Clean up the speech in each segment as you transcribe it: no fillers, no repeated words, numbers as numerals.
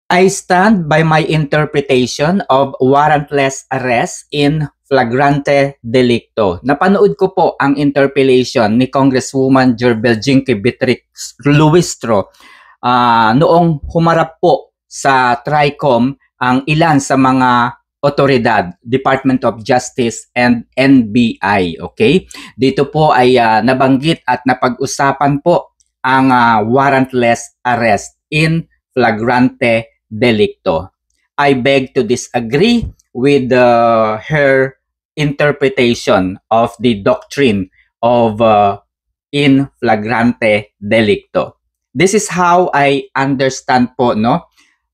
I stand by my interpretation of warrantless arrest in flagrante delicto. Napanood ko po ang interpellation ni Congresswoman Jerbel Jinky Beatrix Luistro noong humarap po sa TRICOM ang ilan sa mga otoridad, Department of Justice and NBI. Okay? Dito po ay nabanggit at napag-usapan po ang warrantless arrest in flagrante delicto. I beg to disagree with her interpretation of the doctrine of in flagrante delicto. This is how I understand po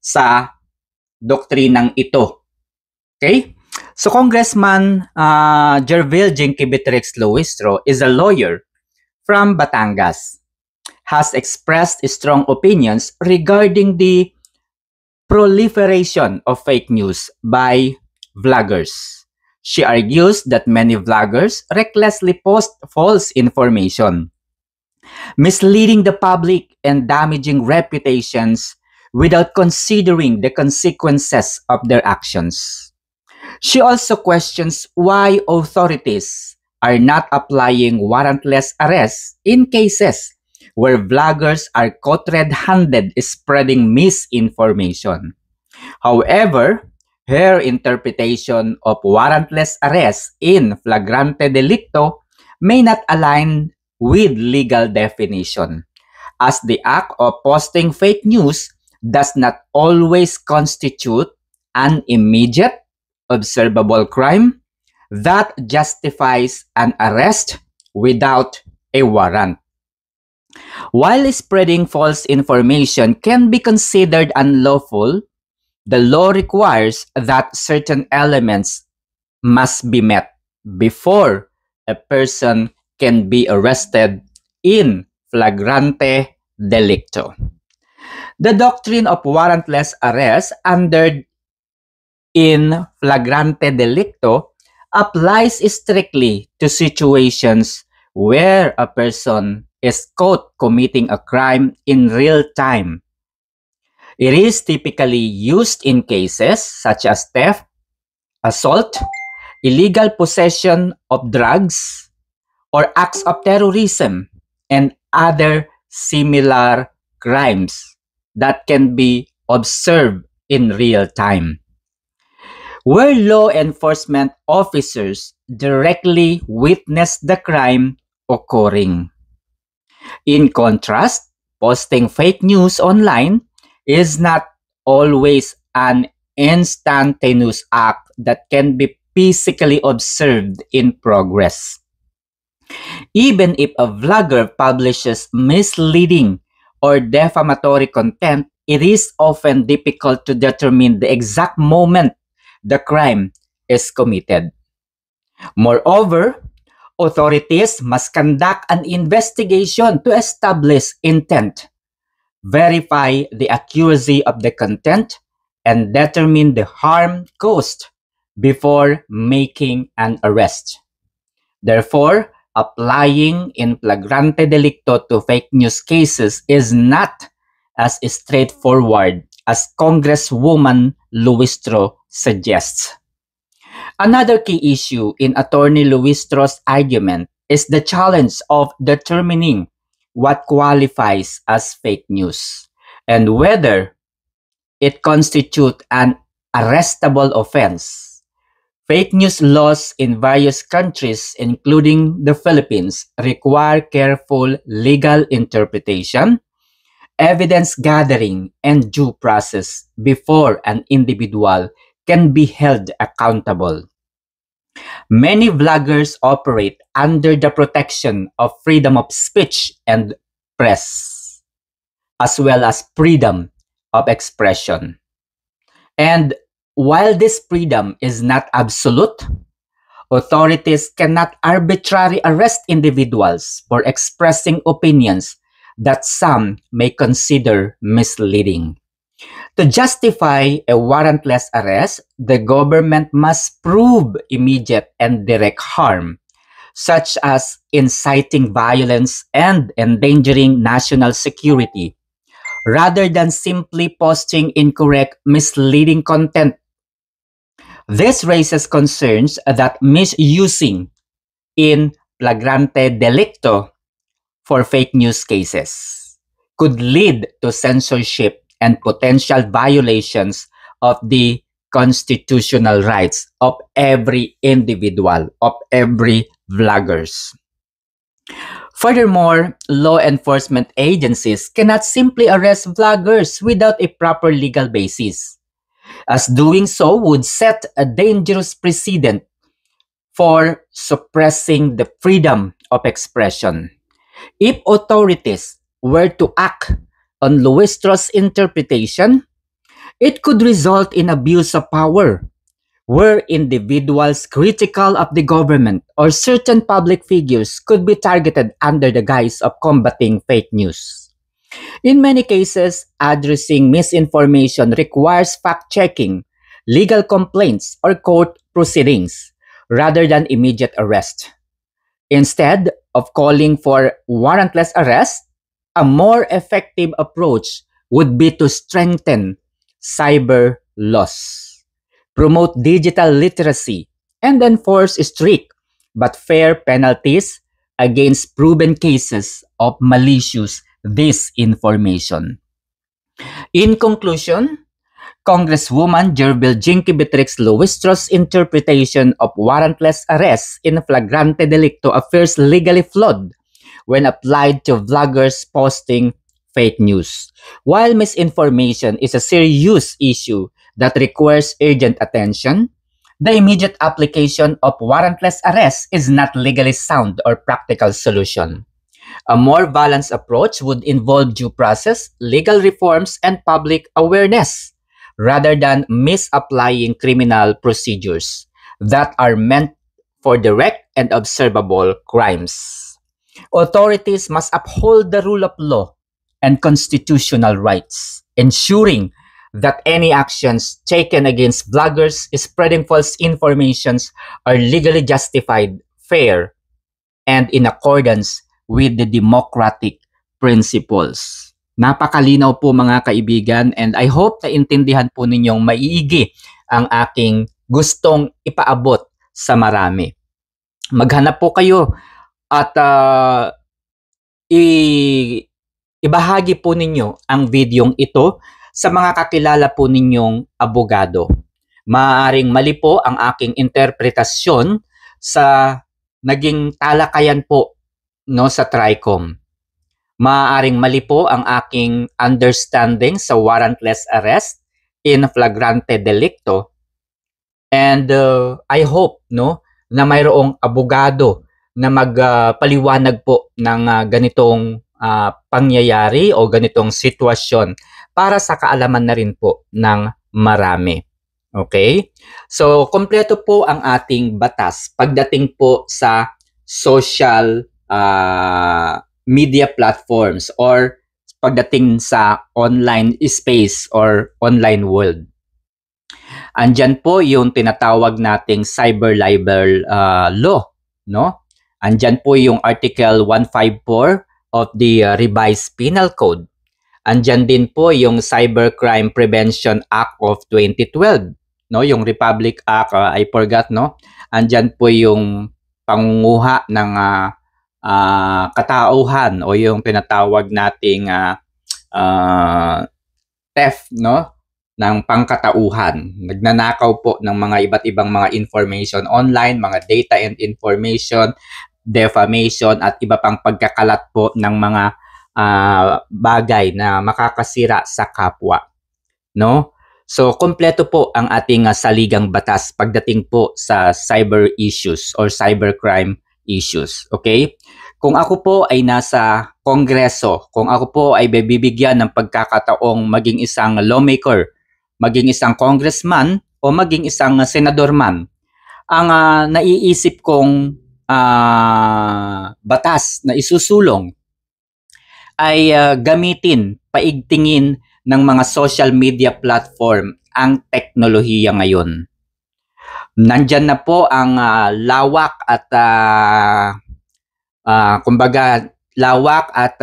sa doktrinang ito. Okay? So Congressman Jervil Jinky Beatrix Luistro is a lawyer from Batangas, has expressed strong opinions regarding the proliferation of fake news by vloggers. She argues that many vloggers recklessly post false information, misleading the public and damaging reputations without considering the consequences of their actions. She also questions why authorities are not applying warrantless arrests in cases where vloggers are caught red-handed spreading misinformation. However, her interpretation of warrantless arrest in flagrante delicto may not align with legal definition, as the act of posting fake news does not always constitute an immediate, observable crime that justifies an arrest without a warrant. While spreading false information can be considered unlawful, the law requires that certain elements must be met before a person can be arrested in flagrante delicto. The doctrine of warrantless arrest under in flagrante delicto applies strictly to situations where a person is caught committing a crime in real time. It is typically used in cases such as theft, assault, illegal possession of drugs, or acts of terrorism and other similar crimes that can be observed in real time, where law enforcement officers directly witness the crime occurring. In contrast, posting fake news online is not always an instantaneous act that can be physically observed in progress. Even if a vlogger publishes misleading or defamatory content, it is often difficult to determine the exact moment the crime is committed. Moreover, authorities must conduct an investigation to establish intent, verify the accuracy of the content, and determine the harm caused before making an arrest. Therefore, applying in flagrante delicto to fake news cases is not as straightforward as Congresswoman Luistro suggests. Another key issue in Attorney Luistro's argument is the challenge of determining what qualifies as fake news and whether it constitutes an arrestable offense. Fake news laws in various countries, including the Philippines, require careful legal interpretation, evidence gathering, and due process before an individual can be held accountable. Many vloggers operate under the protection of freedom of speech and press, as well as freedom of expression. And while this freedom is not absolute, authorities cannot arbitrarily arrest individuals for expressing opinions that some may consider misleading. To justify a warrantless arrest, the government must prove immediate and direct harm, such as inciting violence and endangering national security, rather than simply posting incorrect, misleading content. This raises concerns that misusing in flagrante delicto for fake news cases could lead to censorship and potential violations of the constitutional rights of every individual, of every vloggers. Furthermore, law enforcement agencies cannot simply arrest vloggers without a proper legal basis, as doing so would set a dangerous precedent for suppressing the freedom of expression. If authorities were to act on Luistra's interpretation, it could result in abuse of power, where individuals critical of the government or certain public figures could be targeted under the guise of combating fake news. In many cases, addressing misinformation requires fact-checking, legal complaints, or court proceedings rather than immediate arrest. Instead of calling for warrantless arrest, a more effective approach would be to strengthen cyber laws, promote digital literacy, and enforce strict but fair penalties against proven cases of malicious disinformation. In conclusion, Congresswoman Gerbil Jinky Beatrix Luistra's interpretation of warrantless arrest in flagrante delicto appears legally flawed when applied to vloggers posting fake news. While misinformation is a serious issue that requires urgent attention, the immediate application of warrantless arrest is not legally sound or practical solution. A more balanced approach would involve due process, legal reforms, and public awareness, rather than misapplying criminal procedures that are meant for direct and observable crimes. Authorities must uphold the rule of law and constitutional rights, ensuring that any actions taken against bloggers spreading false informations are legally justified, fair, and in accordance with the democratic principles. Napakalinaw po mga kaibigan, and I hope na intindihan po ninyong maiigi ang aking gustong ipaabot sa marami. Maghanap po kayo at ibahagi po ninyo ang videong ito sa mga kakilala po ninyong abogado. Maaaring mali po ang aking interpretasyon sa naging talakayan po sa TRICOM. Maaaring mali po ang aking understanding sa warrantless arrest in flagrante delicto. And I hope na mayroong abogado na magpaliwanag po ng ganitong pangyayari o ganitong sitwasyon para sa kaalaman na rin po ng marami. Okay? So, kompleto po ang ating batas pagdating po sa social media platforms or pagdating sa online space or online world. Andyan po yung tinatawag nating cyber libel law, no? Andyan po yung Article 154 of the Revised Penal Code. Andyan din po yung Cybercrime Prevention Act of 2012, no? Yung Republic Act, I forgot, no? Andyan po yung pangunguha ng katauhan o yung tinatawag nating theft, no? Ng pangkatauhan. Nagnanakaw po ng mga iba't ibang mga information online, mga data and information, defamation at iba pang pagkakalat po ng mga bagay na makakasira sa kapwa, no? So kompleto po ang ating saligang batas pagdating po sa cyber issues or cybercrime issues, okay? Kung ako po ay nasa Kongreso, kung ako po ay bibigyan ng pagkakataong maging isang lawmaker, maging isang congressman o maging isang senador man, ang naiisip kong batas na isusulong ay gamitin, paigtingin ng mga social media platform ang teknolohiya ngayon. Nandyan na po ang lawak at kumbaga lawak at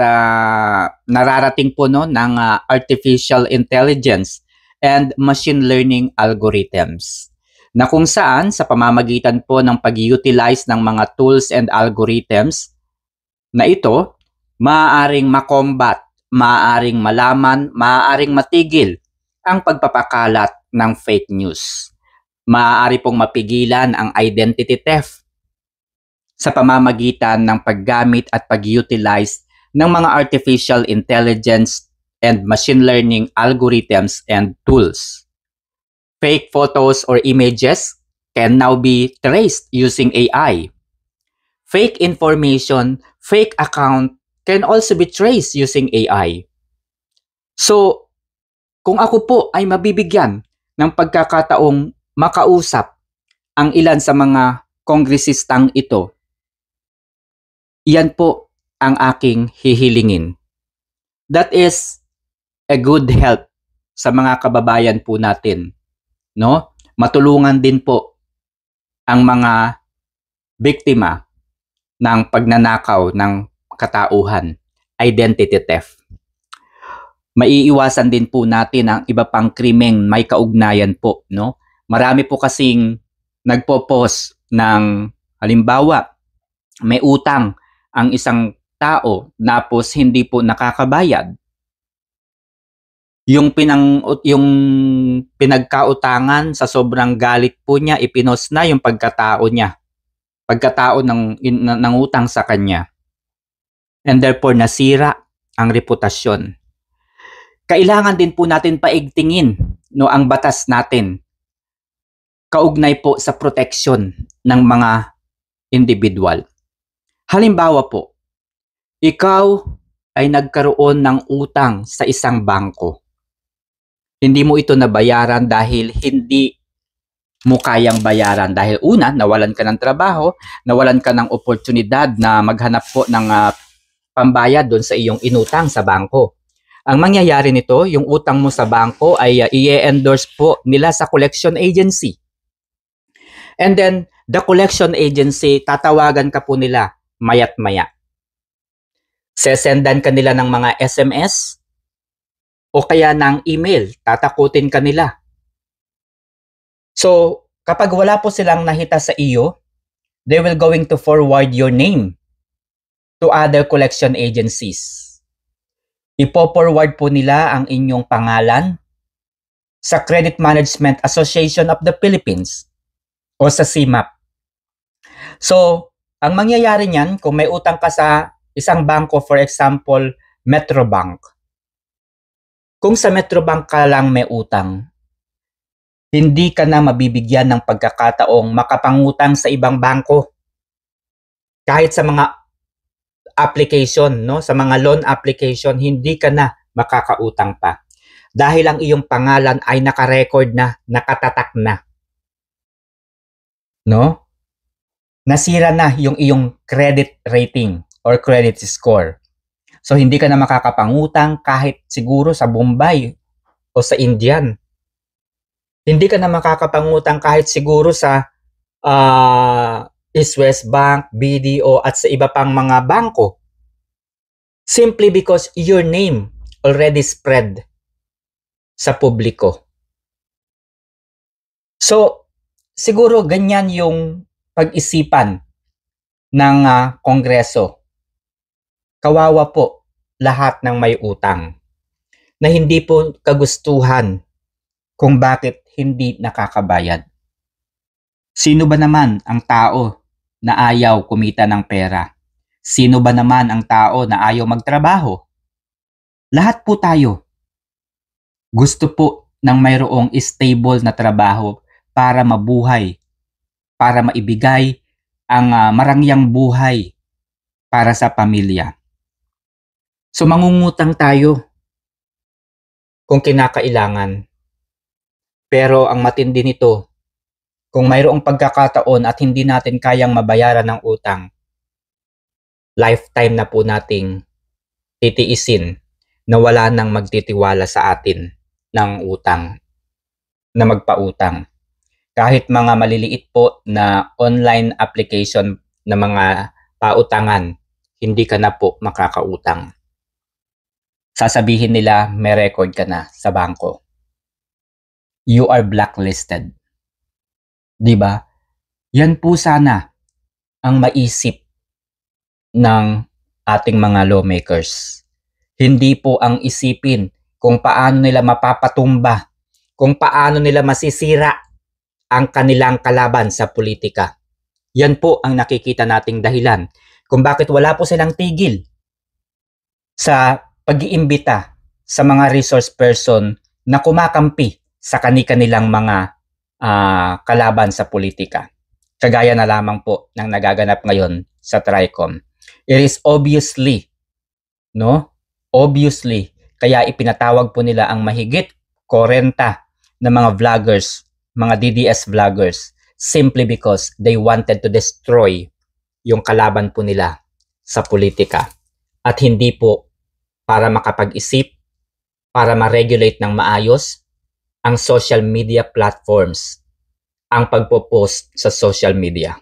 nararating po no ng artificial intelligence and machine learning algorithms na kung saan sa pamamagitan po ng pag-utilize ng mga tools and algorithms na ito, maaaring makombat, maaaring malaman, maaaring matigil ang pagpapakalat ng fake news. Maaari pong mapigilan ang identity theft sa pamamagitan ng paggamit at pag-utilize ng mga artificial intelligence and machine learning algorithms and tools. Fake photos or images can now be traced using AI. Fake information, fake account can also be traced using AI. So, kung ako po ay mabibigyan ng pagkakataong makausap ang ilan sa mga kongresistang ito, iyan po ang aking hihilingin. That is a good help sa mga kababayan po natin, no? Matulungan din po ang mga biktima ng pagnanakaw ng katauhan, identity theft. Maiiwasan din po natin ang iba pang krimeng may kaugnayan po, no? Marami po kasing nagpo-post ng halimbawa, may utang ang isang tao tapos hindi po nakakabayad. Yung pinagkautangan sa sobrang galit po niya, ipinost na yung pagkatao niya. Pagkatao ng utang sa kanya. And therefore nasira ang reputasyon. Kailangan din po natin paigtingin no ang batas natin kaugnay po sa proteksyon ng mga individual. Halimbawa po, ikaw ay nagkaroon ng utang sa isang bangko. Hindi mo ito nabayaran dahil hindi mo kayang bayaran. Dahil una, nawalan ka ng trabaho, nawalan ka ng oportunidad na maghanap po ng pambayad doon sa iyong inutang sa bangko. Ang mangyayari nito, yung utang mo sa bangko ay i-endorse po nila sa collection agency. And then, the collection agency, tatawagan ka po nila mayat maya. Sesendan ka nila ng mga SMS o kaya ng email, tatakutin ka nila. So, kapag wala po silang nahita sa iyo, they will going to forward your name to other collection agencies. Ipo-forward po nila ang inyong pangalan sa Credit Management Association of the Philippines o sa CMAP. So, ang mangyayari niyan, kung may utang ka sa isang bangko, for example, Metrobank. Kung sa Metrobank ka lang may utang, hindi ka na mabibigyan ng pagkakataong makapangutang sa ibang bangko. Kahit sa mga application, no, sa mga loan application, hindi ka na makakautang pa. Dahil ang iyong pangalan ay naka-record na, nakatatak na. No? Nasira na yung iyong credit rating or credit score. So, hindi ka na makakapangutang kahit siguro sa Bombay o sa Indian. Hindi ka na makakapangutang kahit siguro sa East West Bank, BDO at sa iba pang mga bangko. Simply because your name already spread sa publiko. So, siguro ganyan yung pag-isipan ng Kongreso. Kawawa po lahat ng may utang na hindi po kagustuhan kung bakit hindi nakakabayad. Sino ba naman ang tao na ayaw kumita ng pera? Sino ba naman ang tao na ayaw magtrabaho? Lahat po tayo gusto po ng mayroong stable na trabaho para mabuhay, para maibigay ang marangyang buhay para sa pamilya. So mangungutang tayo kung kinakailangan. Pero ang matindi nito, kung mayroong pagkakataon at hindi natin kayang mabayaran ng utang, lifetime na po nating titiisin na wala nang magtitiwala sa atin ng utang, na magpautang. Kahit mga maliliit po na online application na mga pautangan, hindi ka na po makakautang. Sasabihin nila may record ka na sa bangko. You are blacklisted. 'Di ba? Yan po sana ang maisip ng ating mga lawmakers. Hindi po ang isipin kung paano nila mapapatumba, kung paano nila masisira ang kanilang kalaban sa politika. Yan po ang nakikita nating dahilan kung bakit wala po silang tigil sa pag-iimbita sa mga resource person na kumakampi sa kani-kanilang mga kalaban sa politika. Kagaya na lamang po ng nagaganap ngayon sa TRICOM. It is obviously, kaya ipinatawag po nila ang mahigit 40 na mga vloggers, mga DDS vloggers, simply because they wanted to destroy yung kalaban po nila sa politika. At hindi po para makapag-isip, para ma-regulate ng maayos ang social media platforms, ang pagpo-post sa social media.